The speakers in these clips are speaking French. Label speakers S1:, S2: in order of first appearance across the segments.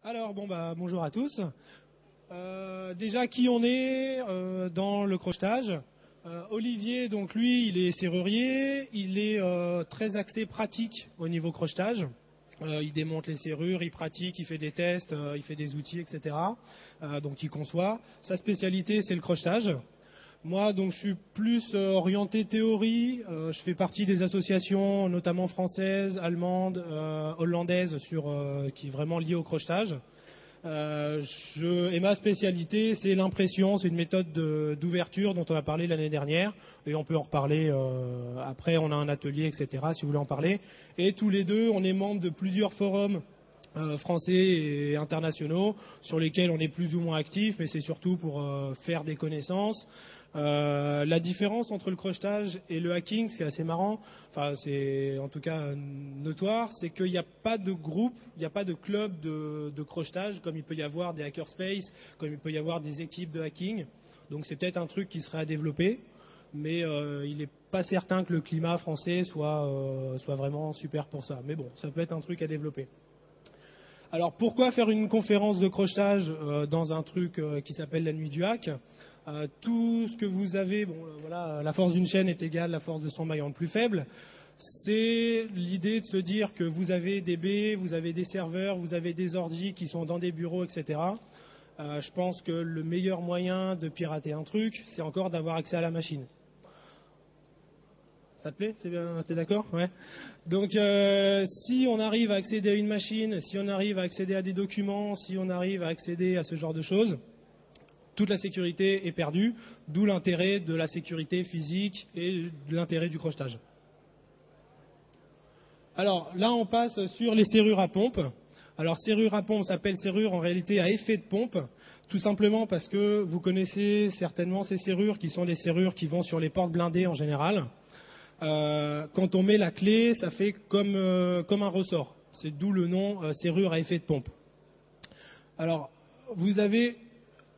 S1: Alors bonjour à tous. Déjà qui on est dans le crochetage. Olivier, donc lui, il est serrurier, il est très axé pratique au niveau crochetage. Il démonte les serrures, il pratique, il fait des tests, il fait des outils, etc. Donc il conçoit. Sa spécialité, c'est le crochetage. Moi, donc, je suis plus orienté théorie. Je fais partie des associations, notamment françaises, allemandes, hollandaises, qui est vraiment liée au crochetage. Et ma spécialité, c'est l'impression. C'est une méthode d'ouverture dont on a parlé l'année dernière. Et on peut en reparler après. On a un atelier, etc., si vous voulez en parler. Et tous les deux, on est membres de plusieurs forums français et internationaux sur lesquels on est plus ou moins actif, mais c'est surtout pour faire des connaissances. La différence entre le crochetage et le hacking, c'est assez marrant, enfin c'est en tout cas notoire, c'est qu'il n'y a pas de groupe, il n'y a pas de club de crochetage comme il peut y avoir des hackerspace, comme il peut y avoir des équipes de hacking. Donc c'est peut-être un truc qui serait à développer, mais il n'est pas certain que le climat français soit vraiment super pour ça. Mais bon, ça peut être un truc à développer. Alors pourquoi faire une conférence de crochetage dans un truc qui s'appelle la nuit du hack? Tout ce que vous avez, voilà, la force d'une chaîne est égale à la force de son maillon le plus faible. C'est l'idée de se dire que vous avez des baies, vous avez des serveurs, vous avez des ordis qui sont dans des bureaux, etc. Je pense que le meilleur moyen de pirater un truc, c'est encore d'avoir accès à la machine. Ça te plaît? C'est bien, t'es d'accord? Ouais. Donc, si on arrive à accéder à une machine, si on arrive à accéder à des documents, si on arrive à accéder à ce genre de choses, toute la sécurité est perdue, d'où l'intérêt de la sécurité physique et de l'intérêt du crochetage. Alors là, on passe sur les serrures à pompe. Alors serrure à pompe s'appelle serrure en réalité à effet de pompe, tout simplement parce que vous connaissez certainement ces serrures qui sont les serrures qui vont sur les portes blindées en général. Quand on met la clé, ça fait comme un ressort. C'est d'où le nom serrure à effet de pompe. Alors, vous avez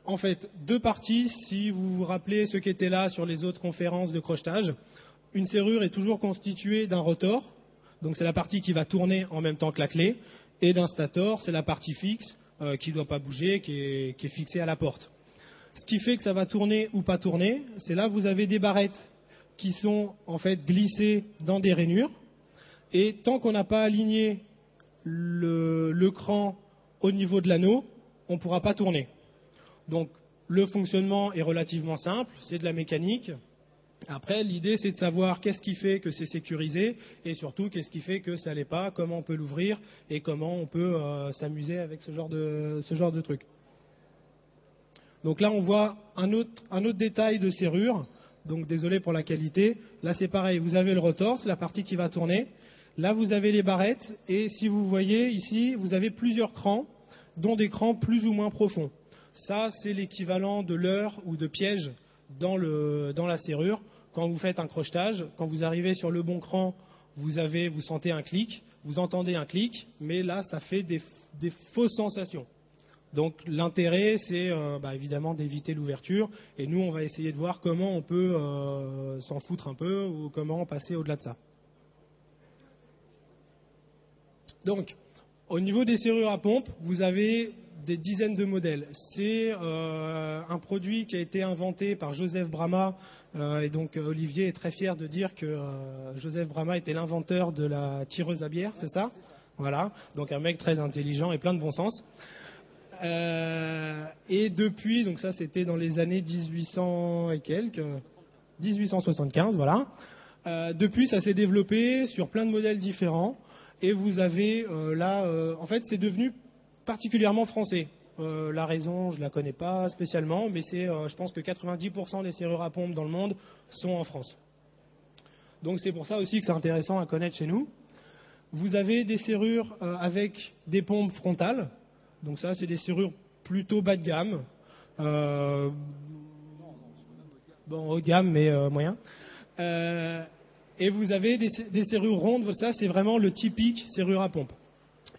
S1: en fait deux parties, si vous vous rappelez ceux qui étaient là sur les autres conférences de crochetage. Une serrure est toujours constituée d'un rotor, donc c'est la partie qui va tourner en même temps que la clé, et d'un stator, c'est la partie fixe qui ne doit pas bouger, qui est fixée à la porte. Ce qui fait que ça va tourner ou pas tourner, c'est là que vous avez des barrettes qui sont en fait glissées dans des rainures. Et tant qu'on n'a pas aligné le cran au niveau de l'anneau, on ne pourra pas tourner. Donc le fonctionnement est relativement simple, c'est de la mécanique. Après, l'idée c'est de savoir qu'est-ce qui fait que c'est sécurisé et surtout qu'est-ce qui fait que ça ne l'est pas, comment on peut l'ouvrir et comment on peut s'amuser avec ce genre de truc. Donc là on voit un autre détail de serrure. Donc désolé pour la qualité. Là c'est pareil, vous avez le rotor, c'est la partie qui va tourner. Là vous avez les barrettes et si vous voyez ici, vous avez plusieurs crans, dont des crans plus ou moins profonds. Ça c'est l'équivalent de leurre ou de piège dans la serrure. Quand vous faites un crochetage, quand vous arrivez sur le bon cran, vous sentez un clic, vous entendez un clic, mais là ça fait des fausses sensations. Donc l'intérêt, c'est évidemment d'éviter l'ouverture. Et nous, on va essayer de voir comment on peut s'en foutre un peu ou comment passer au-delà de ça. Donc, au niveau des serrures à pompe, vous avez des dizaines de modèles. C'est un produit qui a été inventé par Joseph Bramah. Et donc Olivier est très fier de dire que Joseph Bramah était l'inventeur de la tireuse à bière, c'est ça? Voilà. Donc un mec très intelligent et plein de bon sens. Et depuis, donc ça c'était dans les années 1800 et quelques, 1875, voilà. Depuis, ça s'est développé sur plein de modèles différents. Et vous avez en fait, c'est devenu particulièrement français. La raison, je la connais pas spécialement, mais je pense que 90% des serrures à pompe dans le monde sont en France. Donc c'est pour ça aussi que c'est intéressant à connaître chez nous. Vous avez des serrures avec des pompes frontales. Donc ça, c'est des serrures plutôt bas de gamme. Haut de gamme, mais moyen. Et vous avez des serrures rondes. Ça, c'est vraiment le typique serrure à pompe.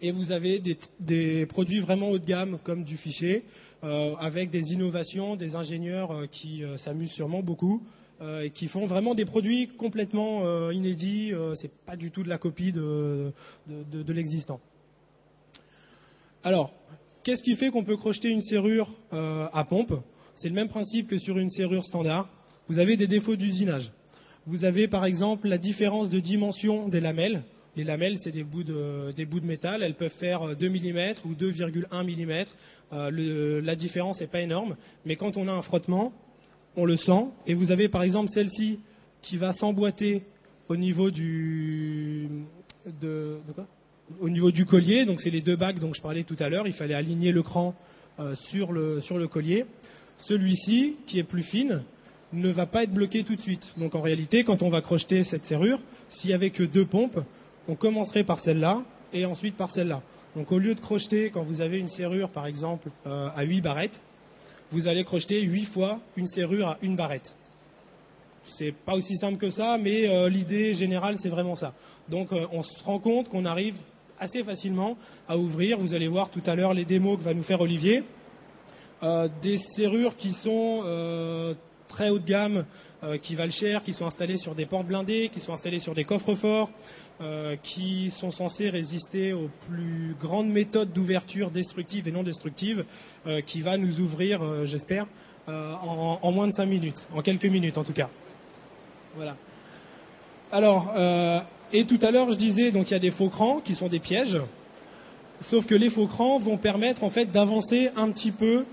S1: Et vous avez des produits vraiment haut de gamme, comme du fichier, avec des innovations, des ingénieurs qui s'amusent sûrement beaucoup, et qui font vraiment des produits complètement inédits. C'est pas du tout de la copie de l'existant. Alors, qu'est-ce qui fait qu'on peut crocheter une serrure à pompe? C'est le même principe que sur une serrure standard. Vous avez des défauts d'usinage. Vous avez par exemple la différence de dimension des lamelles. Les lamelles, c'est des bouts de métal. Elles peuvent faire 2 mm ou 2,1 mm. La différence n'est pas énorme. Mais quand on a un frottement, on le sent. Et vous avez par exemple celle-ci qui va s'emboîter au niveau au niveau du collier. Donc c'est les deux bacs dont je parlais tout à l'heure. Il fallait aligner le cran sur le collier. Celui-ci, qui est plus fine, ne va pas être bloqué tout de suite. Donc en réalité, quand on va crocheter cette serrure, s'il n'y avait que deux pompes, on commencerait par celle-là et ensuite par celle-là. Donc au lieu de crocheter, quand vous avez une serrure par exemple à 8 barrettes, vous allez crocheter 8 fois une serrure à une barrette. C'est pas aussi simple que ça, mais l'idée générale c'est vraiment ça. Donc on se rend compte qu'on arrive assez facilement à ouvrir. Vous allez voir tout à l'heure les démos que va nous faire Olivier. Des serrures qui sont très haut de gamme, qui valent cher, qui sont installées sur des portes blindées, qui sont installées sur des coffres forts, qui sont censées résister aux plus grandes méthodes d'ouverture destructives et non destructives, qui va nous ouvrir, j'espère, en moins de 5 minutes, en quelques minutes en tout cas. Voilà. Alors, et tout à l'heure je disais, donc il y a des faux crans qui sont des pièges, sauf que les faux crans vont permettre en fait d'avancer un petit peu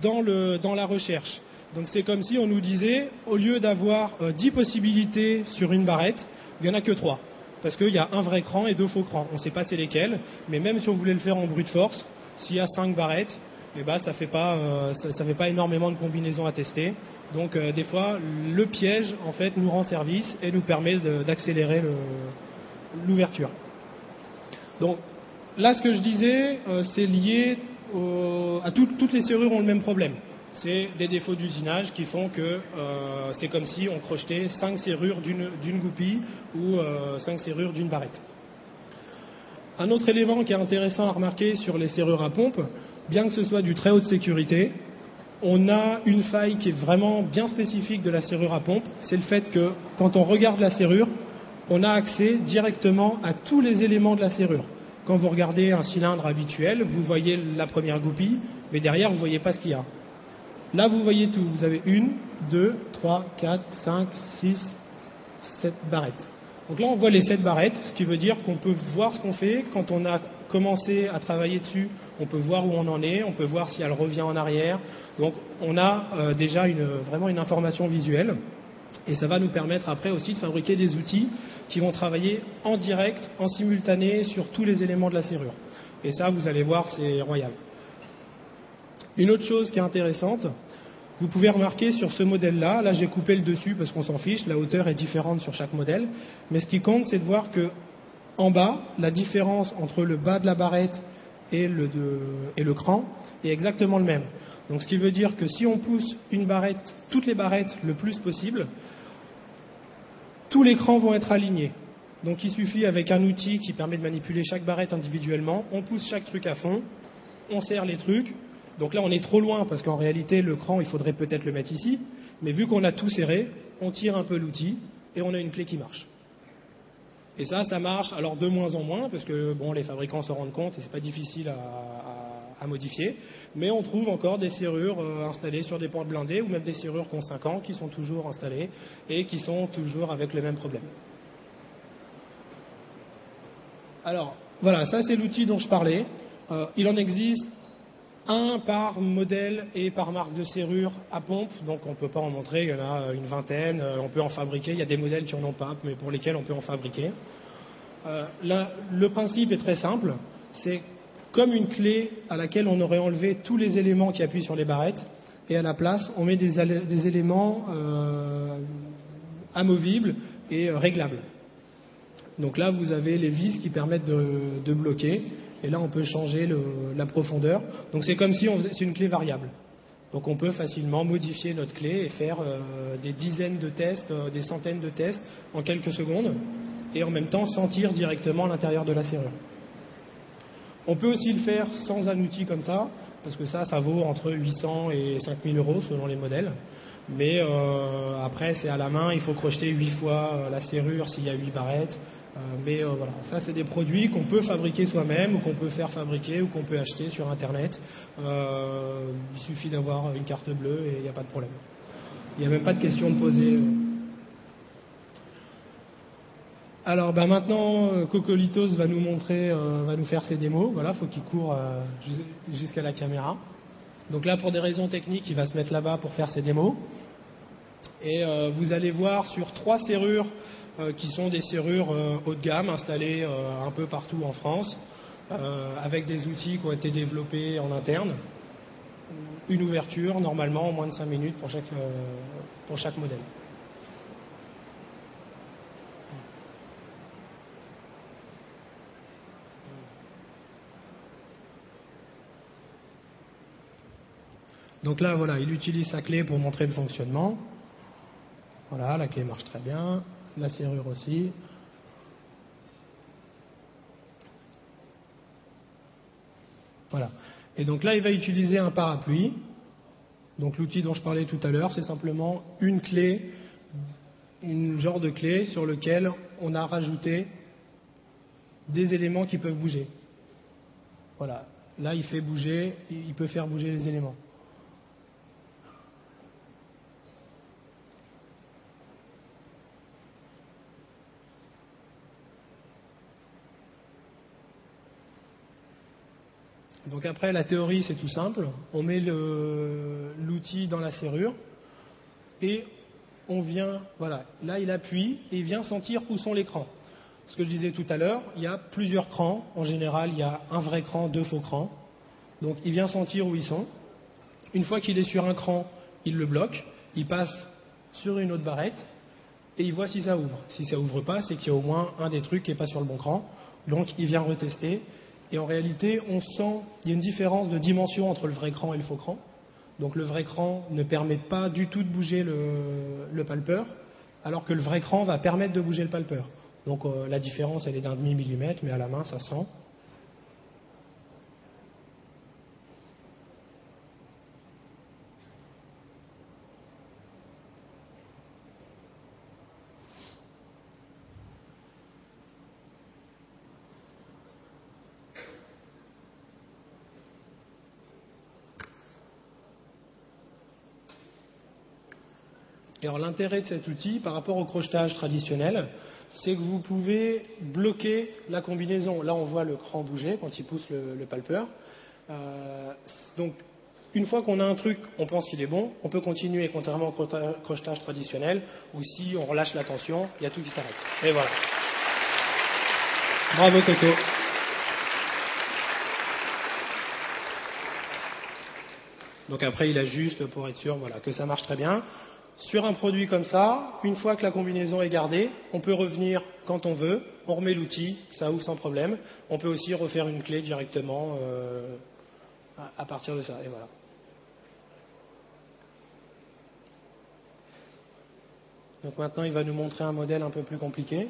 S1: dans la recherche. Donc c'est comme si on nous disait, au lieu d'avoir 10 possibilités sur une barrette, il n'y en a que 3. Parce qu'il y a un vrai cran et deux faux crans. On ne sait pas c'est lesquels, mais même si on voulait le faire en brute force, s'il y a 5 barrettes, eh ben, ça fait pas énormément de combinaisons à tester. Donc des fois, le piège en fait nous rend service et nous permet d'accélérer l'ouverture. Donc là, ce que je disais, c'est lié à toutes les serrures ont le même problème. C'est des défauts d'usinage qui font que c'est comme si on crochetait 5 serrures d'une goupille ou 5 serrures d'une barrette. Un autre élément qui est intéressant à remarquer sur les serrures à pompe, bien que ce soit du très haute sécurité, on a une faille qui est vraiment bien spécifique de la serrure à pompe, c'est le fait que quand on regarde la serrure, on a accès directement à tous les éléments de la serrure. Quand vous regardez un cylindre habituel, vous voyez la première goupille, mais derrière vous ne voyez pas ce qu'il y a. Là, vous voyez tout. Vous avez 1, 2, 3, 4, 5, 6, 7 barrettes. Donc là, on voit les 7 barrettes, ce qui veut dire qu'on peut voir ce qu'on fait. Quand on a commencé à travailler dessus, on peut voir où on en est, on peut voir si elle revient en arrière. Donc on a déjà vraiment une information visuelle. Et ça va nous permettre après aussi de fabriquer des outils qui vont travailler en direct, en simultané, sur tous les éléments de la serrure. Et ça, vous allez voir, c'est royal. Une autre chose qui est intéressante, vous pouvez remarquer sur ce modèle-là, là j'ai coupé le dessus parce qu'on s'en fiche, la hauteur est différente sur chaque modèle, mais ce qui compte c'est de voir que en bas, la différence entre le bas de la barrette et le cran est exactement le même. Donc ce qui veut dire que si on pousse une barrette, toutes les barrettes le plus possible, tous les crans vont être alignés. Donc il suffit avec un outil qui permet de manipuler chaque barrette individuellement, on pousse chaque truc à fond, on serre les trucs. Donc là, on est trop loin parce qu'en réalité, le cran, il faudrait peut-être le mettre ici. Mais vu qu'on a tout serré, on tire un peu l'outil et on a une clé qui marche. Et ça marche alors de moins en moins parce que bon, les fabricants se rendent compte et c'est pas difficile à modifier. Mais on trouve encore des serrures installées sur des portes blindées ou même des serrures qui ont 5 ans qui sont toujours installées et qui sont toujours avec le même problème. Alors voilà, ça c'est l'outil dont je parlais. Il en existe un par modèle et par marque de serrure à pompe, donc on ne peut pas en montrer, il y en a une vingtaine, on peut en fabriquer, il y a des modèles qui n'en ont pas, mais pour lesquels on peut en fabriquer. Le principe est très simple, c'est comme une clé à laquelle on aurait enlevé tous les éléments qui appuient sur les barrettes, et à la place on met des éléments amovibles et réglables. Donc là vous avez les vis qui permettent de bloquer. Et là, on peut changer la profondeur. Donc c'est comme si c'est une clé variable. Donc on peut facilement modifier notre clé et faire des dizaines de tests, des centaines de tests en quelques secondes. Et en même temps, sentir directement l'intérieur de la serrure. On peut aussi le faire sans un outil comme ça, parce que ça vaut entre 800 et 5000 euros selon les modèles. Mais après, c'est à la main, il faut crocheter 8 fois la serrure s'il y a 8 barrettes. Voilà, ça c'est des produits qu'on peut fabriquer soi-même ou qu'on peut faire fabriquer ou qu'on peut acheter sur Internet. Il suffit d'avoir une carte bleue et il n'y a pas de problème. Il n'y a même pas de question de poser. Alors maintenant, Cocolitos va nous montrer, va nous faire ses démos. Voilà, faut qu'il court jusqu'à la caméra. Donc là, pour des raisons techniques, il va se mettre là-bas pour faire ses démos. Et vous allez voir sur 3 serrures qui sont des serrures haut de gamme installées un peu partout en France, avec des outils qui ont été développés en interne. Une ouverture normalement en moins de 5 minutes pour chaque modèle. Donc là, voilà, il utilise sa clé pour montrer le fonctionnement. Voilà, la clé marche très bien. La serrure aussi. Voilà. Et donc là, il va utiliser un parapluie. Donc l'outil dont je parlais tout à l'heure, c'est simplement une clé, une genre de clé sur lequel on a rajouté des éléments qui peuvent bouger. Voilà. Là, il peut faire bouger les éléments. Donc après, la théorie, c'est tout simple. On met l'outil dans la serrure et on vient, voilà, là il appuie et il vient sentir où sont les crans. Ce que je disais tout à l'heure, il y a plusieurs crans. En général, il y a un vrai cran, 2 faux crans. Donc il vient sentir où ils sont. Une fois qu'il est sur un cran, il le bloque. Il passe sur une autre barrette et il voit si ça ouvre. Si ça ouvre pas, c'est qu'il y a au moins un des trucs qui n'est pas sur le bon cran. Donc il vient retester. Et en réalité, on sent qu'il y a une différence de dimension entre le vrai cran et le faux cran. Donc le vrai cran ne permet pas du tout de bouger le palpeur, alors que le vrai cran va permettre de bouger le palpeur. Donc la différence, elle est d'un demi-millimètre, mais à la main, ça se sent. Et alors l'intérêt de cet outil par rapport au crochetage traditionnel, c'est que vous pouvez bloquer la combinaison. Là on voit le cran bouger quand il pousse le palpeur. Donc une fois qu'on a un truc, on pense qu'il est bon, on peut continuer, contrairement au crochetage traditionnel, où si on relâche la tension, il y a tout qui s'arrête. Et voilà. Bravo Coco. Donc après il ajuste pour être sûr que ça marche très bien. Sur un produit comme ça, une fois que la combinaison est gardée, on peut revenir quand on veut, on remet l'outil, ça ouvre sans problème. On peut aussi refaire une clé directement à partir de ça. Et voilà. Donc maintenant il va nous montrer un modèle un peu plus compliqué.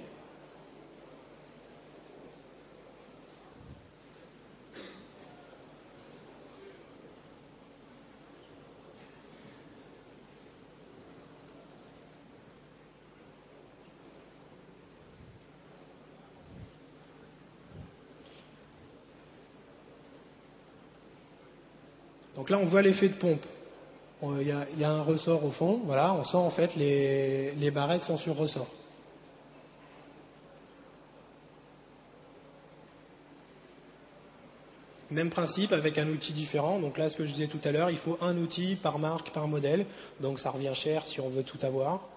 S1: Donc là on voit l'effet de pompe. Il y a un ressort au fond, voilà, on sent en fait les barrettes sont sur ressort. Même principe avec un outil différent. Donc là, ce que je disais tout à l'heure, il faut un outil par marque, par modèle. Donc ça revient cher si on veut tout avoir.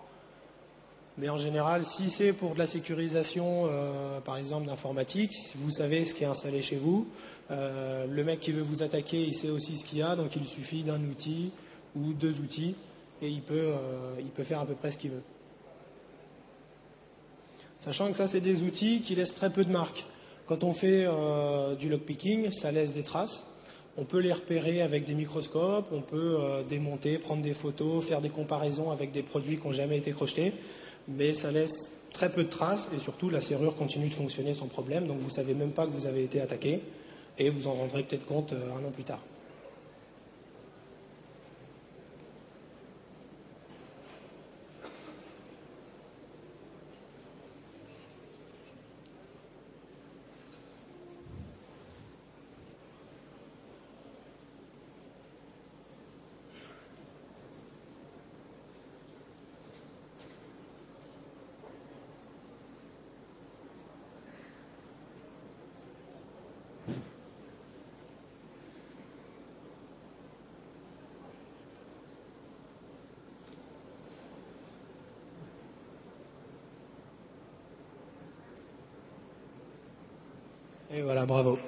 S1: Mais en général, si c'est pour de la sécurisation, par exemple d'informatique, si vous savez ce qui est installé chez vous, le mec qui veut vous attaquer, il sait aussi ce qu'il y a, donc il suffit d'un outil ou 2 outils et il peut faire à peu près ce qu'il veut. Sachant que ça, c'est des outils qui laissent très peu de marques. Quand on fait du lockpicking, ça laisse des traces. On peut les repérer avec des microscopes, on peut démonter, prendre des photos, faire des comparaisons avec des produits qui n'ont jamais été crochetés, mais ça laisse très peu de traces et surtout la serrure continue de fonctionner sans problème, donc vous ne savez même pas que vous avez été attaqué et vous en rendrez peut-être compte un an plus tard. Et voilà, bravo.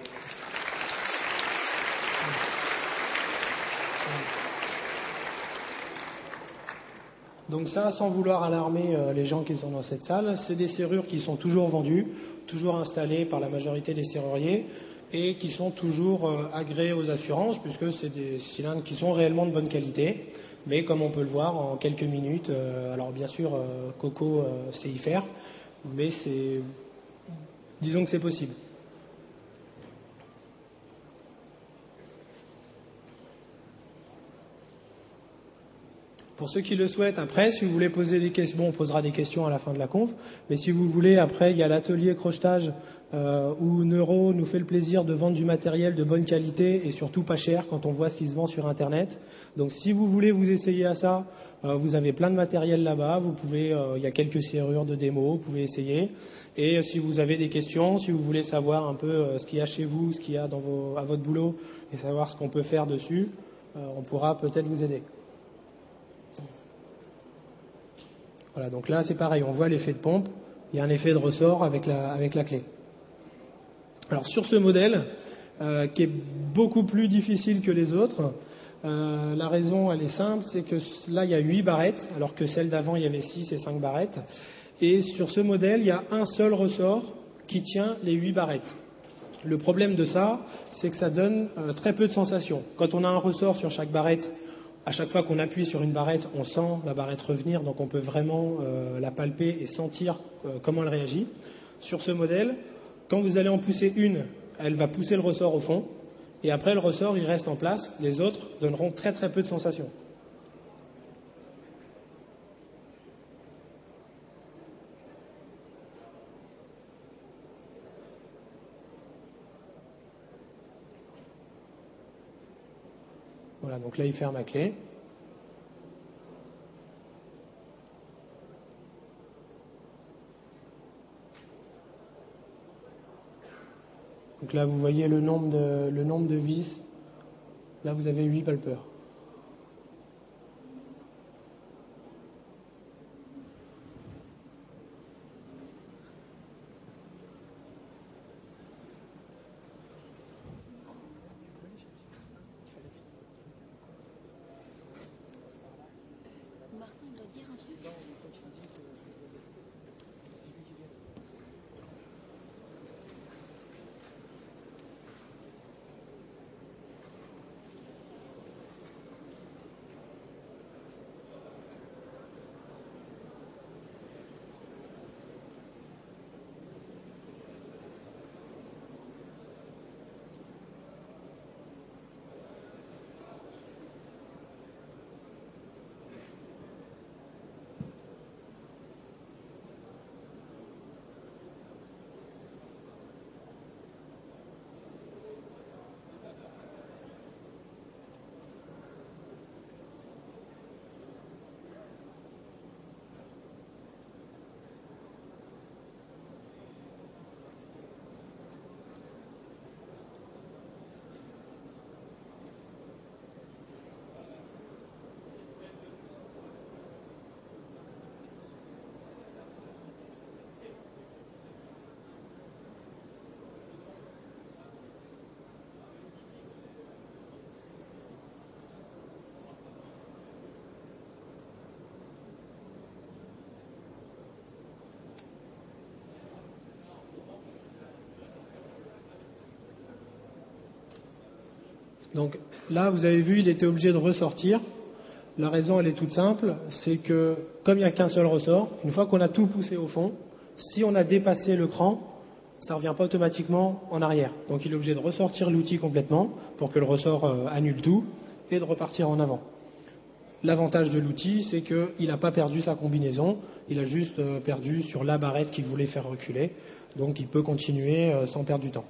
S1: Donc ça, sans vouloir alarmer les gens qui sont dans cette salle, c'est des serrures qui sont toujours vendues, toujours installées par la majorité des serruriers et qui sont toujours agréées aux assurances puisque c'est des cylindres qui sont réellement de bonne qualité. Mais comme on peut le voir en quelques minutes, alors bien sûr Coco sait y faire, mais disons que c'est possible. Pour ceux qui le souhaitent, après, si vous voulez poser des questions, bon, on posera des questions à la fin de la conf, mais si vous voulez, après, il y a l'atelier crochetage où Neuro nous fait le plaisir de vendre du matériel de bonne qualité et surtout pas cher quand on voit ce qui se vend sur Internet. Donc si vous voulez vous essayer à ça, vous avez plein de matériel là-bas, vous pouvez, il y a quelques serrures de démo, vous pouvez essayer. Et si vous avez des questions, si vous voulez savoir un peu ce qu'il y a chez vous, ce qu'il y a à votre boulot et savoir ce qu'on peut faire dessus, on pourra peut-être vous aider. Voilà, donc là c'est pareil, on voit l'effet de pompe, il y a un effet de ressort avec la clé. Alors sur ce modèle, qui est beaucoup plus difficile que les autres, la raison elle est simple, c'est que là il y a 8 barrettes, alors que celle d'avant il y avait 6 et 5 barrettes. Et sur ce modèle, il y a un seul ressort qui tient les 8 barrettes. Le problème de ça, c'est que ça donne très peu de sensations. Quand on a un ressort sur chaque barrette, à chaque fois qu'on appuie sur une barrette, on sent la barrette revenir, donc on peut vraiment la palper et sentir comment elle réagit. Sur ce modèle, quand vous allez en pousser une, elle va pousser le ressort au fond, et après le ressort il reste en place, les autres donneront très très peu de sensations. Voilà, donc là il ferme la clé. Donc là, vous voyez le nombre de vis. Là, vous avez 8 palpeurs.
S2: Martin, on doit dire un truc. Donc là, vous avez vu, il était obligé de ressortir. La raison, elle est toute simple, c'est que comme il n'y a qu'un seul ressort, une fois qu'on a tout poussé au fond, si on a dépassé le cran, ça ne revient pas automatiquement en arrière. Donc il est obligé de ressortir l'outil complètement pour que le ressort annule tout et de repartir en avant. L'avantage de l'outil, c'est qu'il n'a pas perdu sa combinaison, il a juste perdu sur la barrette qu'il voulait faire reculer. Donc il peut continuer sans perdre du temps.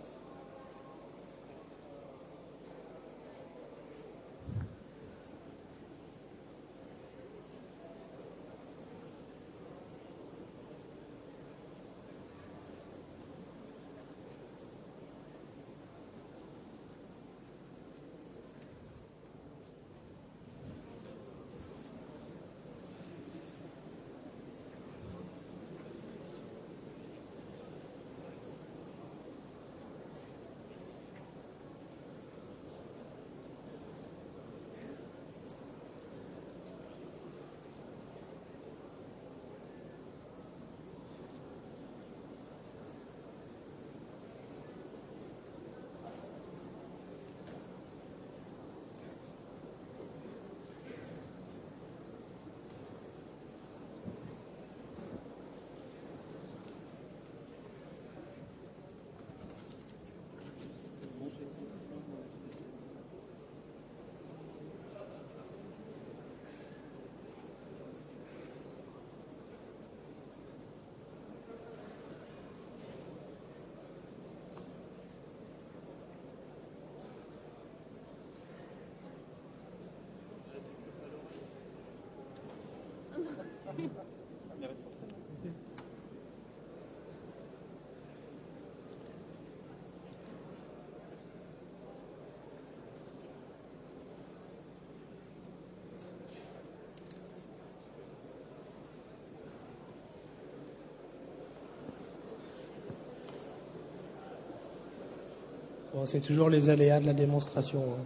S2: Bon, c'est toujours les aléas de la démonstration, hein.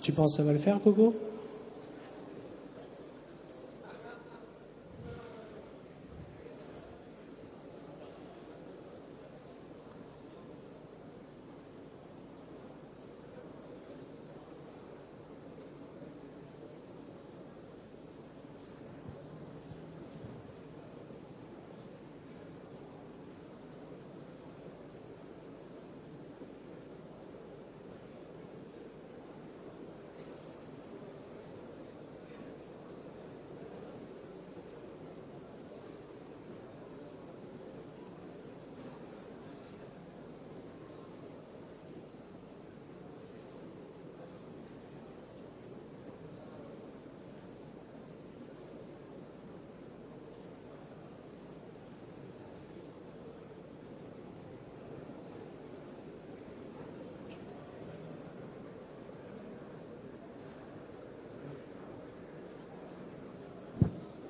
S2: Tu penses que ça va le faire, Coco?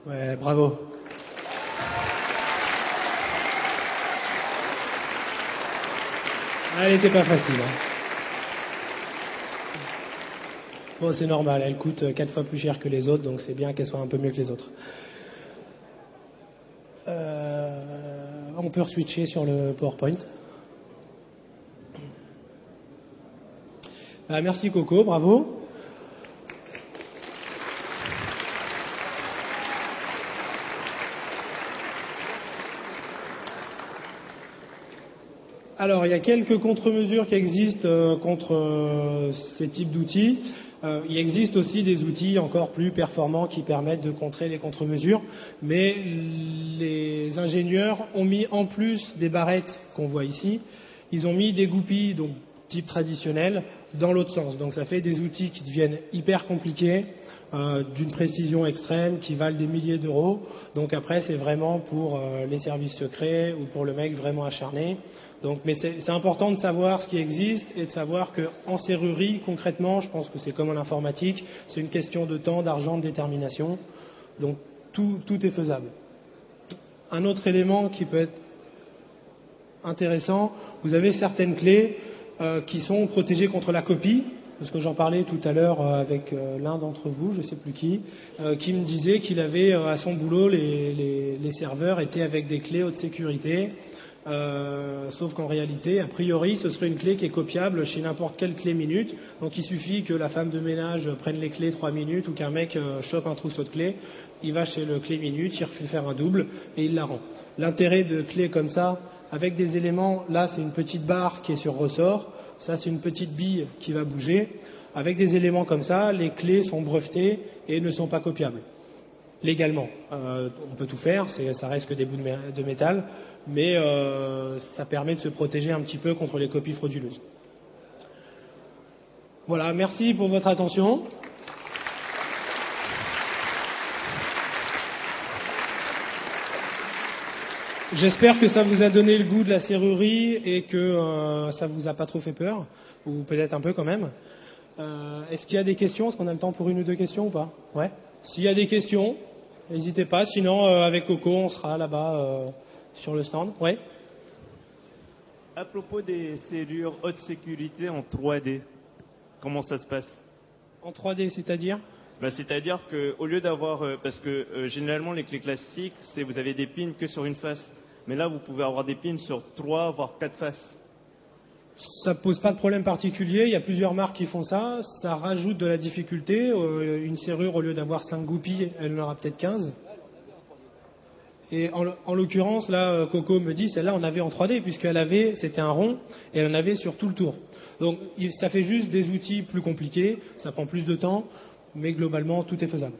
S2: Ouais, bravo. Elle n'était pas facile, hein. Bon, c'est normal, elle coûte 4 fois plus cher que les autres, donc c'est bien qu'elle soit un peu mieux que les autres. On peut re-switcher sur le PowerPoint. Merci Coco, bravo. Alors, il y a quelques contre-mesures qui existent contre ces types d'outils. Il existe aussi des outils encore plus performants qui permettent de contrer les contre-mesures, mais les ingénieurs ont mis, en plus des barrettes qu'on voit ici, ils ont mis des goupilles, donc type traditionnel, dans l'autre sens. Donc ça fait des outils qui deviennent hyper compliqués, d'une précision extrême, qui valent des milliers d'euros. Donc après, c'est vraiment pour les services secrets ou pour le mec vraiment acharné. Donc, mais c'est important de savoir ce qui existe et de savoir qu'en serrurerie, concrètement, je pense que c'est comme en informatique, c'est une question de temps, d'argent, de détermination. Donc tout est faisable. Un autre élément qui peut être intéressant, vous avez certaines clés qui sont protégées contre la copie, parce que j'en parlais tout à l'heure avec l'un d'entre vous, je ne sais plus qui me disait qu'il avait à son boulot, les serveurs étaient avec des clés haute sécurité. Sauf qu'en réalité, a priori, ce serait une clé qui est copiable chez n'importe quelle clé minute. Donc il suffit que la femme de ménage prenne les clés 3 minutes ou qu'un mec chope un trousseau de clés, il va chez le clé minute, il refait faire un double et il la rend. L'intérêt de clés comme ça, avec des éléments, là c'est une petite barre qui est sur ressort, ça c'est une petite bille qui va bouger. Avec des éléments comme ça, les clés sont brevetées et ne sont pas copiables. légalement. On peut tout faire, ça reste que des bouts de métal, mais ça permet de se protéger un petit peu contre les copies frauduleuses. Voilà, merci pour votre attention. J'espère que ça vous a donné le goût de la serrurerie et que ça vous a pas trop fait peur, ou peut-être un peu quand même. Est-ce qu'il y a des questions? Est-ce qu'on a le temps pour une ou deux questions ou pas? Ouais. S'il y a des questions, n'hésitez pas. Sinon, avec Coco, on sera là-bas sur le stand. Ouais.
S3: À propos des serrures haute sécurité en 3D, comment ça se passe?
S2: En 3D, c'est-à-dire?
S3: C'est-à-dire qu'au lieu d'avoir... parce que généralement, les clés classiques, c'est vous avez des pins que sur une face. Mais là, vous pouvez avoir des pins sur 3, voire 4 faces.
S2: Ça ne pose pas de problème particulier. Il y a plusieurs marques qui font ça. Ça rajoute de la difficulté. Une serrure, au lieu d'avoir 5 goupilles, elle en aura peut-être 15. Et en l'occurrence, là, Coco me dit, celle-là, on avait en 3D, c'était un rond, et elle en avait sur tout le tour. Donc, ça fait juste des outils plus compliqués, ça prend plus de temps, mais globalement, tout est faisable.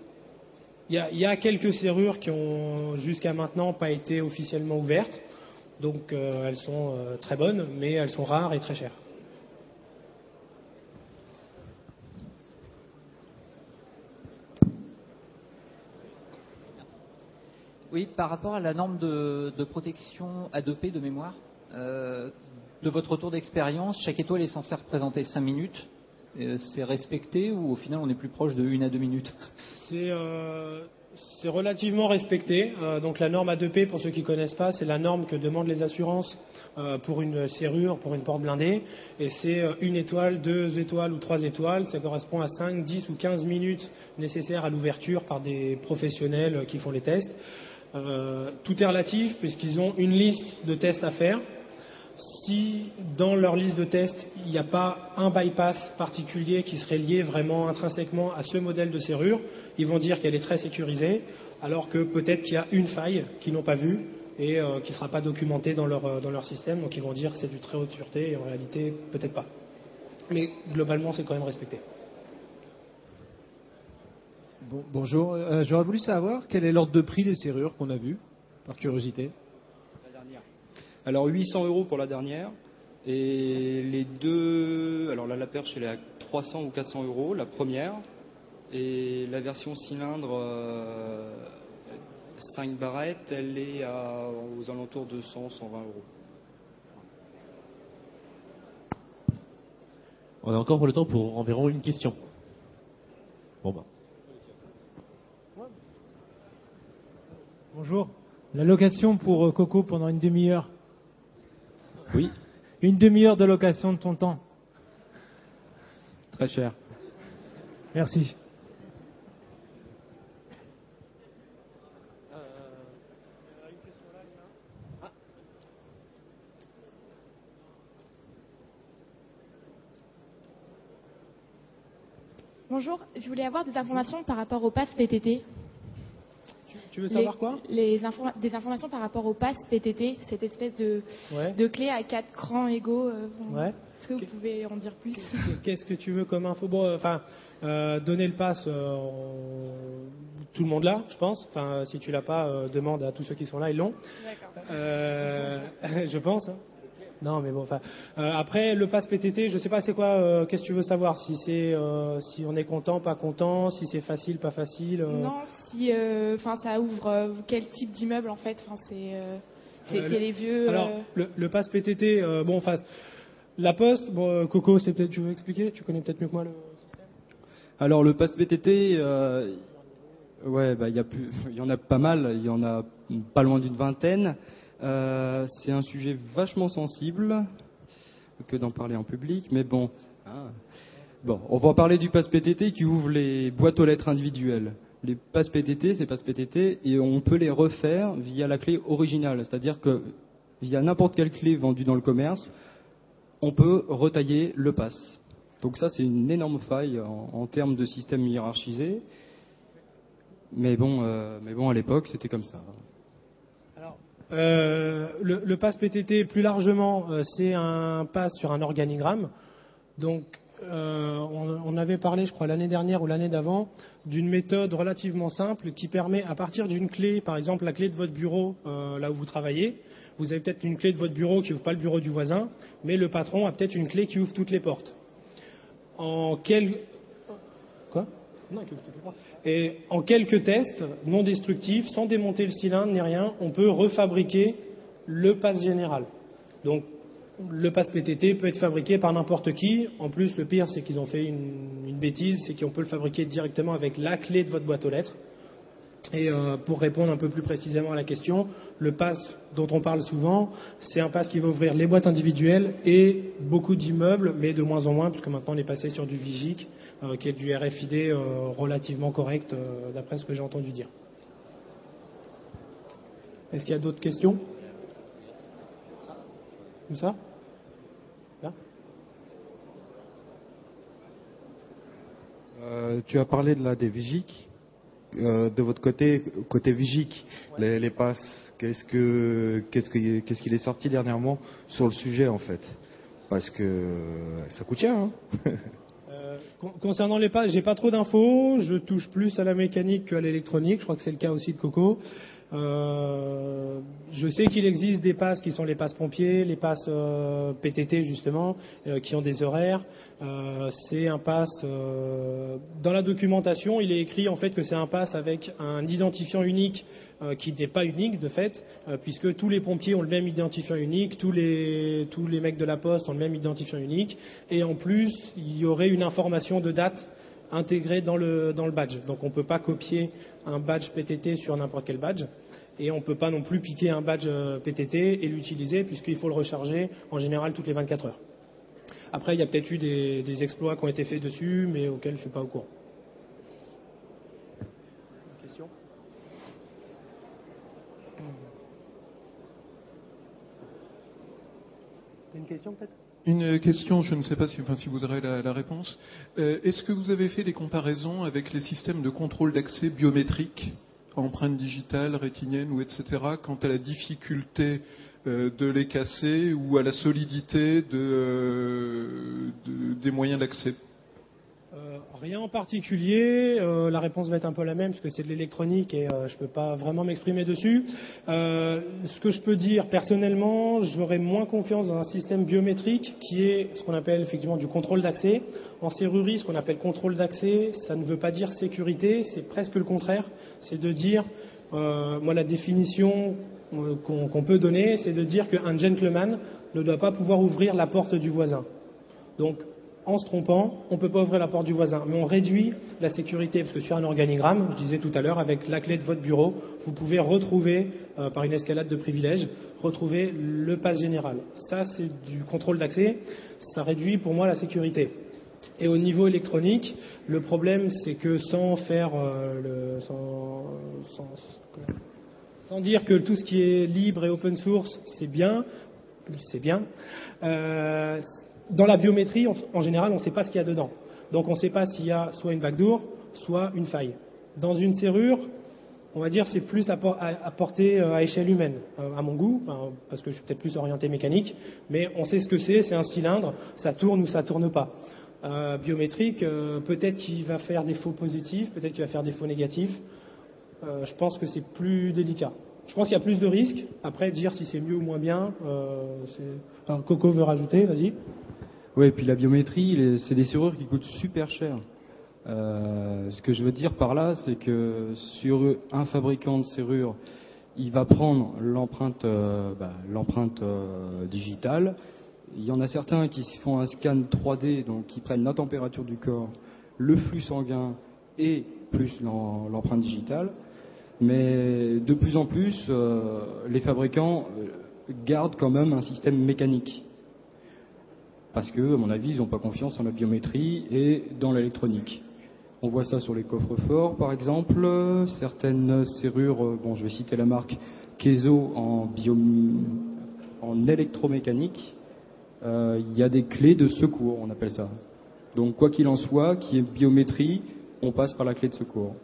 S2: Il y a quelques serrures qui ont, jusqu'à maintenant, pas été officiellement ouvertes. Donc, elles sont très bonnes, mais elles sont rares et très chères.
S4: Oui, par rapport à la norme de protection A2P de mémoire, de votre retour d'expérience, chaque étoile est censée représenter 5 minutes. C'est respecté ou au final on est plus proche de 1 à 2 minutes?
S2: C'est relativement respecté. Donc la norme A2P, pour ceux qui ne connaissent pas, c'est la norme que demandent les assurances pour une serrure, pour une porte blindée. Et c'est 1 étoile, 2 étoiles ou 3 étoiles. Ça correspond à 5, 10 ou 15 minutes nécessaires à l'ouverture par des professionnels qui font les tests. Tout est relatif puisqu'ils ont une liste de tests à faire. Si dans leur liste de tests, il n'y a pas un bypass particulier qui serait lié vraiment intrinsèquement à ce modèle de serrure, ils vont dire qu'elle est très sécurisée, alors que peut-être qu'il y a une faille qu'ils n'ont pas vue et qui ne sera pas documentée dans leur système, donc ils vont dire que c'est du très haute sûreté et en réalité, peut-être pas. Mais globalement, c'est quand même respecté.
S5: Bonjour, j'aurais voulu savoir quel est l'ordre de prix des serrures qu'on a vues, par curiosité.
S6: Alors 800 € pour la dernière, et les deux, alors là la perche elle est à 300 ou 400 €, la première, et la version cylindre 5 barrettes, elle est aux alentours de 100, 120 €.
S7: On a encore pour le temps pour environ une question. Bon bah.
S8: Bonjour. La location pour Coco pendant une demi-heure.
S6: Oui.
S8: Une demi-heure de location de ton temps.
S6: Très cher.
S8: Merci.
S9: Bonjour, je voulais avoir des informations par rapport au pass PTT.
S2: Tu veux savoir quoi?
S9: Des informations par rapport au pass PTT, cette espèce de clé à 4 crans égaux.
S2: Ouais.
S9: Est-ce que vous pouvez en dire plus?
S2: Qu'est-ce que tu veux comme info? Bon, donner le pass, tout le monde l'a, je pense. Enfin, si tu l'as pas, demande à tous ceux qui sont là, ils l'ont.
S9: D'accord.
S2: Je pense. Hein. Non, mais bon, après, le pass PTT, je sais pas c'est quoi, qu'est-ce que tu veux savoir? Si on est content, pas content, si c'est facile, pas facile.
S9: Non, si, ça ouvre quel type d'immeuble en fait? C'est les vieux.
S2: Alors, le pass PTT, la Poste, Coco, c'est peut-être, tu veux expliquer? Tu connais peut-être mieux que moi le système.
S6: Alors le pass PTT, il y en a pas mal, il y en a pas loin d'une vingtaine. C'est un sujet vachement sensible que d'en parler en public, mais bon. On va parler du pass PTT qui ouvre les boîtes aux lettres individuelles. Les pass PTT, c'est pass PTT et on peut les refaire via la clé originale, c'est-à-dire que via n'importe quelle clé vendue dans le commerce, on peut retailler le pass. Donc ça, c'est une énorme faille en termes de système hiérarchisé. Mais bon, à l'époque, c'était comme ça.
S2: Le pass PTT, plus largement, c'est un pass sur un organigramme. Donc, On avait parlé, je crois, l'année dernière ou l'année d'avant, d'une méthode relativement simple qui permet, à partir d'une clé, par exemple la clé de votre bureau, là où vous travaillez, vous avez peut-être une clé de votre bureau qui ouvre pas le bureau du voisin, mais le patron a peut-être une clé qui ouvre toutes les portes. Quoi ? Non, qui ouvre toutes les portes. Et en quelques tests non destructifs, sans démonter le cylindre ni rien, on peut refabriquer le pass général. Donc, le pass PTT peut être fabriqué par n'importe qui. En plus, le pire, c'est qu'ils ont fait une bêtise, c'est qu'on peut le fabriquer directement avec la clé de votre boîte aux lettres. Et pour répondre un peu plus précisément à la question, le pass dont on parle souvent, c'est un pass qui va ouvrir les boîtes individuelles et beaucoup d'immeubles, mais de moins en moins, puisque maintenant on est passé sur du VIGIC, qui est du RFID relativement correct, d'après ce que j'ai entendu dire. Est-ce qu'il y a d'autres questions ? Comme ça ? Là ?
S10: Tu as parlé des VIGIC. De votre côté VIGIC, les passes, qu'est-ce qu'il est sorti dernièrement sur le sujet en fait ? Parce que ça coûte cher. Hein.
S2: Concernant les passes, j'ai pas trop d'infos. Je touche plus à la mécanique qu'à l'électronique. Je crois que c'est le cas aussi de Coco. Je sais qu'il existe des passes qui sont les passes pompiers, les passes PTT justement, qui ont des horaires. C'est un pass. Dans la documentation, il est écrit en fait que c'est un pass avec un identifiant unique qui n'est pas unique de fait, puisque tous les pompiers ont le même identifiant unique, tous les mecs de la poste ont le même identifiant unique, et en plus il y aurait une information de date intégrée dans le badge. Donc on ne peut pas copier un badge PTT sur n'importe quel badge, et on ne peut pas non plus piquer un badge PTT et l'utiliser, puisqu'il faut le recharger en général toutes les 24 heures. Après, il y a peut-être eu des exploits qui ont été faits dessus, mais auxquels je ne suis pas au courant. Une question ? Une question peut-être ?
S11: Une question, je ne sais pas si vous aurez la réponse. Est-ce que vous avez fait des comparaisons avec les systèmes de contrôle d'accès biométriques, empreintes digitales, rétiniennes ou etc., quant à la difficulté de les casser ou à la solidité des moyens d'accès ?
S2: Rien en particulier. La réponse va être un peu la même, parce que c'est de l'électronique et je ne peux pas vraiment m'exprimer dessus. Ce que je peux dire personnellement, j'aurais moins confiance dans un système biométrique qui est ce qu'on appelle effectivement du contrôle d'accès. En serrurerie, ce qu'on appelle contrôle d'accès, ça ne veut pas dire sécurité, c'est presque le contraire. C'est de dire, moi la définition qu'on peut donner, c'est de dire qu'un gentleman ne doit pas pouvoir ouvrir la porte du voisin. Donc, en se trompant, on ne peut pas ouvrir la porte du voisin, mais on réduit la sécurité, parce que sur un organigramme, je disais tout à l'heure, avec la clé de votre bureau, vous pouvez retrouver, par une escalade de privilèges, retrouver le pass général. Ça, c'est du contrôle d'accès, ça réduit pour moi la sécurité. Et au niveau électronique, le problème, c'est que sans dire que tout ce qui est libre et open source, c'est bien. Dans la biométrie, en général, on ne sait pas ce qu'il y a dedans. Donc on ne sait pas s'il y a soit une backdoor, soit une faille. Dans une serrure, on va dire c'est plus à porter à échelle humaine, à mon goût, parce que je suis peut-être plus orienté mécanique, mais on sait ce que c'est un cylindre, ça tourne ou ça tourne pas. Biométrique, peut-être qu'il va faire des faux positifs, peut-être qu'il va faire des faux négatifs. Je pense que c'est plus délicat. Je pense qu'il y a plus de risques. Après, dire si c'est mieux ou moins bien, Coco veut rajouter, vas-y.
S6: Oui, et puis la biométrie, c'est des serrures qui coûtent super cher. Ce que je veux dire par là, c'est que sur un fabricant de serrures, il va prendre l'empreinte digitale. Il y en a certains qui font un scan 3D, donc qui prennent la température du corps, le flux sanguin et plus l'empreinte digitale. Mais de plus en plus, les fabricants gardent quand même un système mécanique. Parce que, à mon avis, ils n'ont pas confiance en la biométrie et dans l'électronique. On voit ça sur les coffres-forts, par exemple. Certaines serrures, je vais citer la marque Kezo en électromécanique. Il y a des clés de secours, on appelle ça. Donc, quoi qu'il en soit, qui est biométrie, on passe par la clé de secours.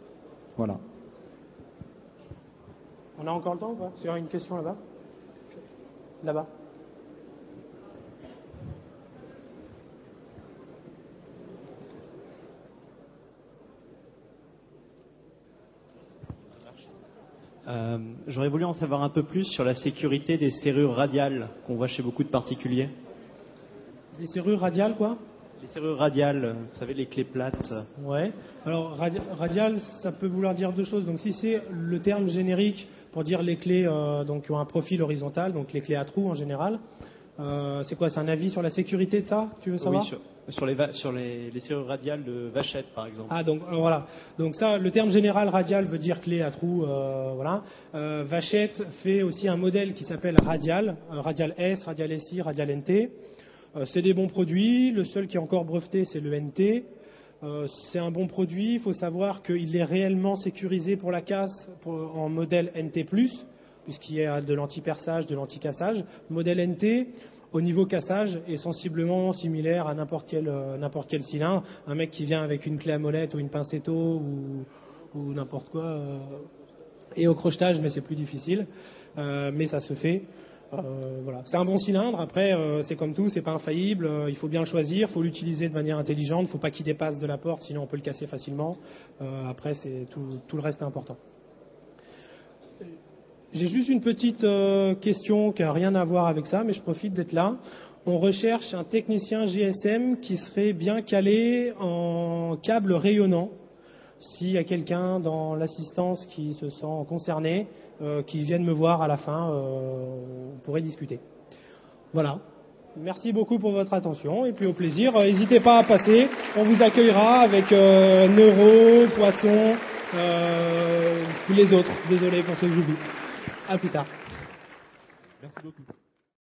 S6: Voilà.
S2: On a encore le temps ou pas ? C'est une question là-bas ? Là-bas.
S7: J'aurais voulu en savoir un peu plus sur la sécurité des serrures radiales qu'on voit chez beaucoup de particuliers.
S2: Les serrures radiales, quoi?
S7: Les serrures radiales, vous savez, les clés plates.
S2: Ouais. Alors, radial, ça peut vouloir dire deux choses. Donc, si c'est le terme générique pour dire les clés donc, qui ont un profil horizontal, donc les clés à trous en général, c'est quoi? C'est un avis sur la sécurité de ça? Tu veux savoir?
S7: Oui, sur les serrures radiales de vachette, par exemple.
S2: Ah, donc voilà. Donc ça, le terme général radial veut dire clé à trous, voilà. Vachette fait aussi un modèle qui s'appelle radial, radial S, radial SI, radial NT. C'est des bons produits. Le seul qui est encore breveté, c'est le NT. C'est un bon produit. Il faut savoir qu'il est réellement sécurisé pour la casse en modèle NT+, puisqu'il y a de l'anti-perçage, de l'anti-cassage. Modèle NT, au niveau cassage, est sensiblement similaire à n'importe quel cylindre. Un mec qui vient avec une clé à molette ou une pincetto ou n'importe quoi, et au crochetage, mais c'est plus difficile. Mais ça se fait. Voilà. C'est un bon cylindre. Après, c'est comme tout, c'est pas infaillible. Il faut bien le choisir, il faut l'utiliser de manière intelligente. Il ne faut pas qu'il dépasse de la porte, sinon on peut le casser facilement. Après, c'est tout le reste est important. J'ai juste une petite question qui n'a rien à voir avec ça, mais je profite d'être là. On recherche un technicien GSM qui serait bien calé en câble rayonnant. S'il y a quelqu'un dans l'assistance qui se sent concerné, qui vienne me voir à la fin, on pourrait discuter. Voilà. Merci beaucoup pour votre attention et puis au plaisir. N'hésitez pas à passer. On vous accueillera avec Neuro, Poisson, tous les autres. Désolé pour ceux que j'oublie. À plus tard.
S12: Merci beaucoup.